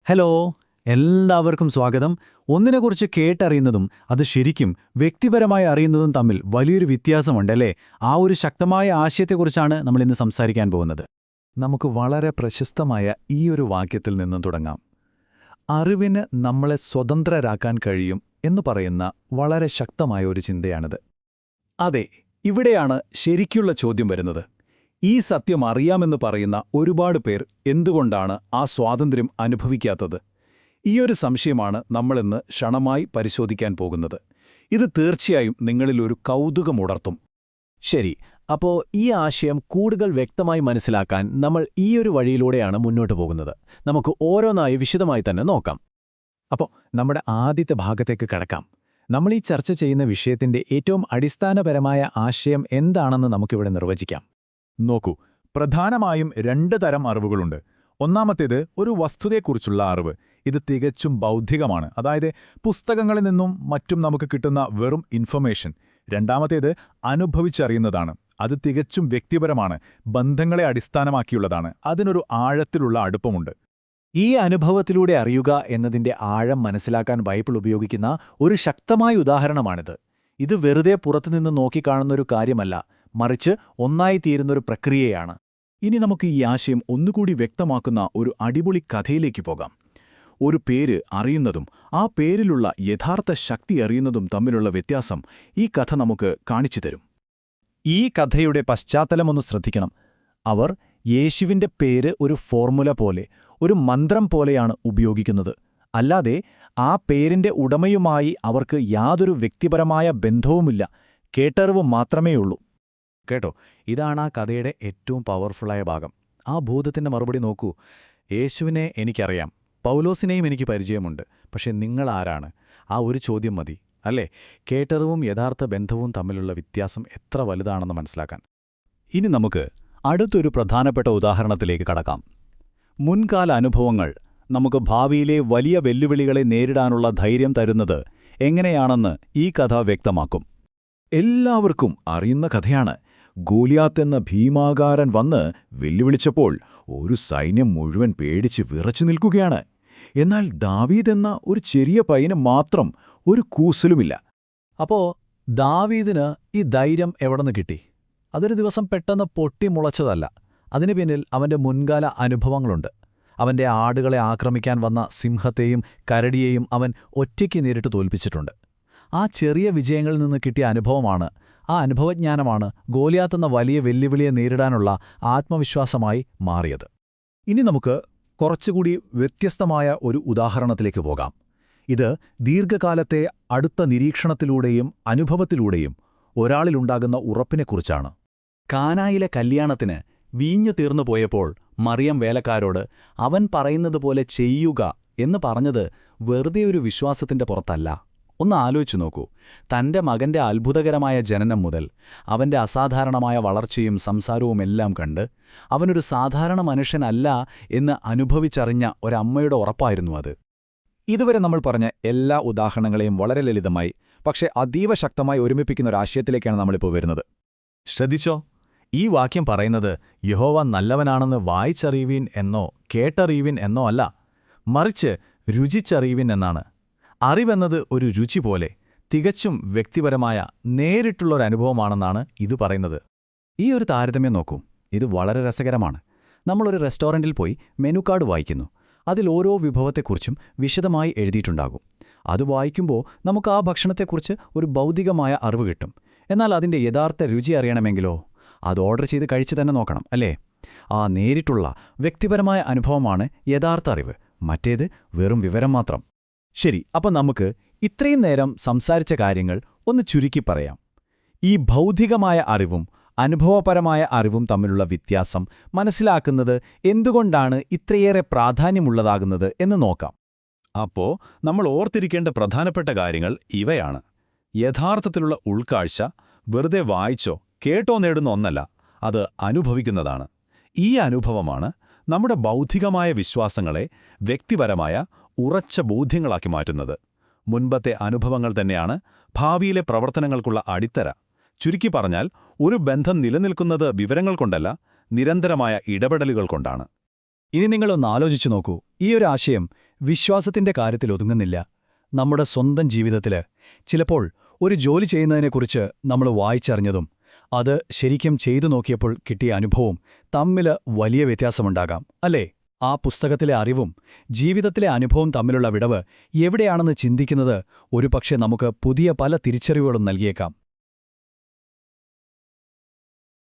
Hello, എല്ലാവർക്കും സ്വാഗതം. ഒന്നിനെക്കുറിച്ച് കേട്ടറിയുന്നതും അത് ശരിക്കും വ്യക്തിപരമായി അറിയുന്നതും തമ്മിൽ വലിയൊരു വ്യത്യാസമുണ്ടല്ലേ? ആ ഒരു ശക്തമായ ആശയത്തെക്കുറിച്ചാണ് നമ്മൾ ഇന്ന് സംസാരിക്കാൻ പോകുന്നത്. നമുക്ക് വളരെ പ്രശസ്തമായ ഈ ഒരു വാക്യത്തിൽ നിന്നും തുടങ്ങാം. അറിവിന് നമ്മളെ സ്വതന്ത്രരാക്കാൻ കഴിയും എന്ന് പറയുന്ന വളരെ ശക്തമായ ഒരു ചിന്തയാണിത്. അതെ, ഇവിടെയാണ് ശരിക്കുള്ള ചോദ്യം വരുന്നത്. ഈ സത്യം അറിയാമെന്ന് പറയുന്ന ഒരുപാട് പേർ എന്തുകൊണ്ടാണ് ആ സ്വാതന്ത്ര്യം അനുഭവിക്കാത്തത്? ഈയൊരു സംശയമാണ് നമ്മളിന്ന് ക്ഷണമായി പരിശോധിക്കാൻ പോകുന്നത്. ഇത് തീർച്ചയായും നിങ്ങളിൽ ഒരു കൗതുകമുണർത്തും. ശരി, അപ്പോൾ ഈ ആശയം കൂടുതൽ വ്യക്തമായി മനസ്സിലാക്കാൻ നമ്മൾ ഈയൊരു വഴിയിലൂടെയാണ് മുന്നോട്ട് പോകുന്നത്. നമുക്ക് ഓരോന്നായി വിശദമായി തന്നെ നോക്കാം. അപ്പോൾ നമ്മുടെ ആദ്യത്തെ ഭാഗത്തേക്ക് കടക്കാം. നമ്മൾ ഈ ചർച്ച ചെയ്യുന്ന വിഷയത്തിന്റെ ഏറ്റവും അടിസ്ഥാനപരമായ ആശയം എന്താണെന്ന് നമുക്കിവിടെ നിർവചിക്കാം. നോക്കൂ, പ്രധാനമായും രണ്ട് തരം അറിവുകളുണ്ട്. ഒന്നാമത്തേത് ഒരു വസ്തുതയെക്കുറിച്ചുള്ള അറിവ്. ഇത് തികച്ചും ബൗദ്ധികമാണ്, അതായത് പുസ്തകങ്ങളിൽ നിന്നും മറ്റും നമുക്ക് കിട്ടുന്ന വെറും ഇൻഫർമേഷൻ. രണ്ടാമത്തേത് അനുഭവിച്ചറിയുന്നതാണ്. അത് തികച്ചും വ്യക്തിപരമാണ്, ബന്ധങ്ങളെ അടിസ്ഥാനമാക്കിയുള്ളതാണ്. അതിനൊരു ആഴത്തിലുള്ള അടുപ്പമുണ്ട്. ഈ അനുഭവത്തിലൂടെ അറിയുക എന്നതിന്റെ ആഴം മനസ്സിലാക്കാൻ ബൈബിൾ ഉപയോഗിക്കുന്ന ഒരു ശക്തമായ ഉദാഹരണമാണിത്. ഇത് വെറുതെ പുറത്തുനിന്ന് നോക്കിക്കാണുന്നൊരു കാര്യമല്ല, മറിച്ച് ഒന്നായിത്തീരുന്നൊരു പ്രക്രിയയാണ്. ഇനി നമുക്ക് ഈ ആശയം ഒന്നുകൂടി വ്യക്തമാക്കുന്ന ഒരു അടിപൊളി കഥയിലേക്ക് പോകാം. ഒരു പേര് അറിയുന്നതും ആ പേരിലുള്ള യഥാർത്ഥ ശക്തി അറിയുന്നതും തമ്മിലുള്ള വ്യത്യാസം ഈ കഥ നമുക്ക് കാണിച്ചു തരും. ഈ കഥയുടെ പശ്ചാത്തലമൊന്ന് ശ്രദ്ധിക്കണം. അവർ യേശുവിന്റെ പേര് ഒരു ഫോർമുല പോലെ, ഒരു മന്ത്രം പോലെയാണ് ഉപയോഗിക്കുന്നത്. അല്ലാതെ ആ പേരിന്റെ ഉടമയുമായി അവർക്ക് യാതൊരു വ്യക്തിപരമായ ബന്ധവുമില്ല, കേട്ടറിവ് മാത്രമേയുള്ളൂ. കേട്ടോ, ഇതാണ് ആ കഥയുടെ ഏറ്റവും പവർഫുള്ളായ ഭാഗം. ആ ഭൂതത്തിന്റെ മറുപടി നോക്കൂ. യേശുവിനെ എനിക്കറിയാം, പൗലോസിനെയും എനിക്ക് പരിചയമുണ്ട്, പക്ഷെ നിങ്ങളാരാണ്? ആ ഒരു ചോദ്യം മതി, അല്ലേ? കേട്ടറിവും യഥാർത്ഥ ബന്ധവും തമ്മിലുള്ള വ്യത്യാസം എത്ര വലുതാണെന്ന് മനസ്സിലാക്കാൻ. ഇനി നമുക്ക് അടുത്തൊരു പ്രധാനപ്പെട്ട ഉദാഹരണത്തിലേക്ക് കടക്കാം. മുൻകാല അനുഭവങ്ങൾ നമുക്ക് ഭാവിയിലെ വലിയ വെല്ലുവിളികളെ നേരിടാനുള്ള ധൈര്യം തരുന്നത് എങ്ങനെയാണെന്ന് ഈ കഥ വ്യക്തമാക്കും. എല്ലാവർക്കും അറിയുന്ന കഥയാണ്. ഗോലിയാത്ത് എന്ന ഭീമാകാരൻ വന്ന് വെല്ലുവിളിച്ചപ്പോൾ ഒരു സൈന്യം മുഴുവൻ പേടിച്ച് വിറച്ചു നിൽക്കുകയാണ്. എന്നാൽ ദാവീദ് എന്ന ഒരു ചെറിയ പയ്യന് മാത്രം ഒരു കൂസലുമില്ല. അപ്പോ ദാവീദിന് ഈ ധൈര്യം എവിടെന്ന് കിട്ടി? അതൊരു ദിവസം പെട്ടെന്ന് പൊട്ടിമുളച്ചതല്ല. അതിനു പിന്നിൽ അവന്റെ മുൻകാല അനുഭവങ്ങളുണ്ട്. അവന്റെ ആടുകളെ ആക്രമിക്കാൻ വന്ന സിംഹത്തെയും കരടിയെയും അവൻ ഒറ്റയ്ക്ക് നേരിട്ട് തോൽപ്പിച്ചിട്ടുണ്ട്. ആ ചെറിയ വിജയങ്ങളിൽ നിന്ന് കിട്ടിയ അനുഭവമാണ്, ആ അനുഭവജ്ഞാനമാണ് ഗോലിയാത്ത് എന്ന വലിയ വെല്ലുവിളിയെ നേരിടാനുള്ള ആത്മവിശ്വാസമായി മാറിയത്. ഇനി നമുക്ക് കുറച്ചുകൂടി വ്യത്യസ്തമായ ഒരു ഉദാഹരണത്തിലേക്ക് പോകാം. ഇത് ദീർഘകാലത്തെ അടുത്ത നിരീക്ഷണത്തിലൂടെയും അനുഭവത്തിലൂടെയും ഒരാളിലുണ്ടാകുന്ന ഉറപ്പിനെക്കുറിച്ചാണ്. കാനായിലെ കല്യാണത്തിന് വീഞ്ഞു തീർന്നു പോയപ്പോൾ മറിയം വേലക്കാരോട് അവൻ പറയുന്നതുപോലെ ചെയ്യുക എന്ന് പറഞ്ഞത് വെറുതെ ഒരു വിശ്വാസത്തിന്റെ പുറത്തല്ല. ഒന്ന് ആലോചിച്ചു നോക്കൂ. തന്റെ മകന്റെ അത്ഭുതകരമായ ജനനം മുതൽ അവന്റെ അസാധാരണമായ വളർച്ചയും സംസാരവുമെല്ലാം കണ്ട് അവനൊരു സാധാരണ മനുഷ്യനല്ല എന്ന് അനുഭവിച്ചറിഞ്ഞ ഒരമ്മയുടെ ഉറപ്പായിരുന്നു അത്. ഇതുവരെ നമ്മൾ പറഞ്ഞ എല്ലാ ഉദാഹരണങ്ങളെയും വളരെ ലളിതമായി പക്ഷേ അതീവ ശക്തമായി ഒരുമിപ്പിക്കുന്ന ഒരാശയത്തിലേക്കാണ് നമ്മളിപ്പോൾ വരുന്നത്. ശ്രദ്ധിച്ചോ, ഈ വാക്യം പറയുന്നത് യഹോവ നല്ലവനാണെന്ന് വായിച്ചറിയുവീൻ എന്നോ കേട്ടറിയുവിൻ എന്നോ അല്ല, മറിച്ച് രുചിച്ചറിയുവിൻ എന്നാണ്. അറിവെന്നത് ഒരു രുചി പോലെ തികച്ചും വ്യക്തിപരമായ നേരിട്ടുള്ളൊരനുഭവമാണെന്നാണ് ഇത് പറയുന്നത്. ഈ ഒരു താരതമ്യം നോക്കൂ, ഇത് വളരെ രസകരമാണ്. നമ്മളൊരു റെസ്റ്റോറൻറ്റിൽ പോയി മെനു കാർഡ് വായിക്കുന്നു. അതിൽ ഓരോ വിഭവത്തെക്കുറിച്ചും വിശദമായി എഴുതിയിട്ടുണ്ടാകും. അത് വായിക്കുമ്പോൾ നമുക്ക് ആ ഭക്ഷണത്തെക്കുറിച്ച് ഒരു ഭൗതികമായ അറിവ് കിട്ടും. എന്നാൽ അതിൻ്റെ യഥാർത്ഥ രുചി അറിയണമെങ്കിലോ അത് ഓർഡർ ചെയ്ത് കഴിച്ച് തന്നെ നോക്കണം, അല്ലേ? ആ നേരിട്ടുള്ള വ്യക്തിപരമായ അനുഭവമാണ് യഥാർത്ഥ അറിവ്. മറ്റേത് വെറും വിവരം മാത്രം. ശരി, അപ്പം നമുക്ക് ഇത്രയും നേരം സംസാരിച്ച കാര്യങ്ങൾ ഒന്ന് ചുരുക്കി പറയാം. ഈ ഭൗതികമായ അറിവും അനുഭവപരമായ അറിവും തമ്മിലുള്ള വ്യത്യാസം മനസ്സിലാക്കുന്നത് എന്തുകൊണ്ടാണ് ഇത്രയേറെ പ്രാധാന്യമുള്ളതാകുന്നത് എന്ന് നോക്കാം. അപ്പോ നമ്മൾ ഓർത്തിരിക്കേണ്ട പ്രധാനപ്പെട്ട കാര്യങ്ങൾ ഇവയാണ്. യഥാർത്ഥത്തിലുള്ള ഉൾക്കാഴ്ച വെറുതെ വായിച്ചോ കേട്ടോ നേടുന്ന ഒന്നല്ല, അത് അനുഭവിക്കുന്നതാണ്. ഈ അനുഭവമാണ് നമ്മുടെ ബൗദ്ധികമായ വിശ്വാസങ്ങളെ വ്യക്തിപരമായ ഉറച്ച ബോധ്യങ്ങളാക്കി മാറ്റുന്നത്. മുൻപത്തെ അനുഭവങ്ങൾ തന്നെയാണ് ഭാവിയിലെ പ്രവർത്തനങ്ങൾക്കുള്ള അടിത്തറ. ചുരുക്കി പറഞ്ഞാൽ, ഒരു ബന്ധം നിലനിൽക്കുന്നത് വിവരങ്ങൾ കൊണ്ടല്ല, നിരന്തരമായ ഇടപെടലുകൾ കൊണ്ടാണ്. ഇനി നിങ്ങളൊന്ന് ആലോചിച്ചു നോക്കൂ. ഈ ഒരു ആശയം വിശ്വാസത്തിന്റെ കാര്യത്തിൽ ഒതുങ്ങുന്നില്ല. നമ്മുടെ സ്വന്തം ജീവിതത്തില് ചിലപ്പോൾ ഒരു ജോലി ചെയ്യുന്നതിനെക്കുറിച്ച് നമ്മൾ വായിച്ചറിഞ്ഞതും അത് ശരിക്കും ചെയ്തു നോക്കിയപ്പോൾ കിട്ടിയ അനുഭവവും തമ്മിൽ വലിയ വ്യത്യാസമുണ്ടാകാം, അല്ലേ? ആ പുസ്തകത്തിലെ അറിവും ജീവിതത്തിലെ അനുഭവം തമ്മിലുള്ള വിടവ് എവിടെയാണെന്ന് ചിന്തിക്കുന്നത് ഒരുപക്ഷെ നമുക്ക് പുതിയ പല തിരിച്ചറിവുകളും നൽകിയേക്കാം.